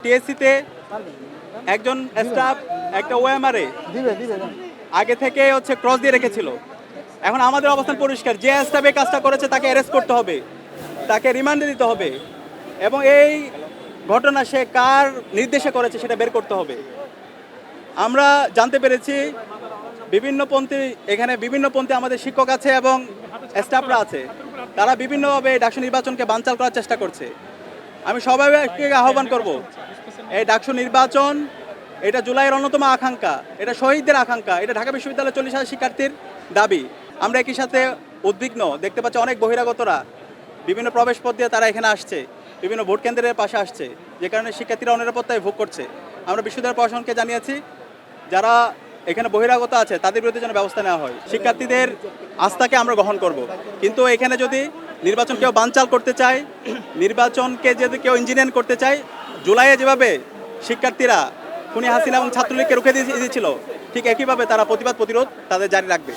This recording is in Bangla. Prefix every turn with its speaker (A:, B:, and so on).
A: টিএসসিতে একজন স্টাফ একটা ওএমআরে আগে থেকে ক্রস দিয়ে রেখেছিল। এখন আমাদের অবস্থান পরিষ্কার, যে স্টাফ এই কাজটা করেছে তাকে অ্যারেস্ট করতে হবে, তাকে রিমান্ডে দিতে হবে এবং এই ঘটনা সে কার নির্দেশে করেছে সেটা বের করতে হবে। আমরা জানতে পেরেছি এখানে বিভিন্নপন্থী আমাদের শিক্ষক আছে এবং স্টাফরা আছে, তারা বিভিন্নভাবে ডাকসু নির্বাচনকে বানচাল করার চেষ্টা করছে। আমি সবাইকে আহ্বান করব, এই ডাকসু নির্বাচন এটা জুলাইয়ের অন্যতম আকাঙ্ক্ষা, এটা শহীদদের আকাঙ্ক্ষা, এটা ঢাকা বিশ্ববিদ্যালয়ের 40,000 শিক্ষার্থীর দাবি। আমরা একই সাথে উদ্বিগ্ন, দেখতে পাচ্ছি অনেক বহিরাগতরা বিভিন্ন প্রবেশ পথ দিয়ে তারা এখানে আসছে, বিভিন্ন ভোট কেন্দ্রের পাশে আসছে, যে কারণে শিক্ষার্থীরা অনিরাপত্তায় ভোগ করছে। আমরা বিশ্ববিদ্যালয় প্রশাসনকে জানিয়েছি যারা এখানে বহিরাগত আছে তাদের বিরুদ্ধে যেন ব্যবস্থা নেওয়া হয়। শিক্ষার্থীদের আস্থাকে আমরা গ্রহণ করব, কিন্তু এখানে যদি নির্বাচন কেউ বানচাল করতে চায়, নির্বাচনকে যদি কেউ ইঞ্জিনিয়ার করতে চায়, জুলাইয়ে যেভাবে শিক্ষার্থীরা খুনি হাসিনা এবং ছাত্রলীগকে রুখে দিয়েছিল, ঠিক একইভাবে তারা প্রতিরোধ তাদের জারি রাখবে।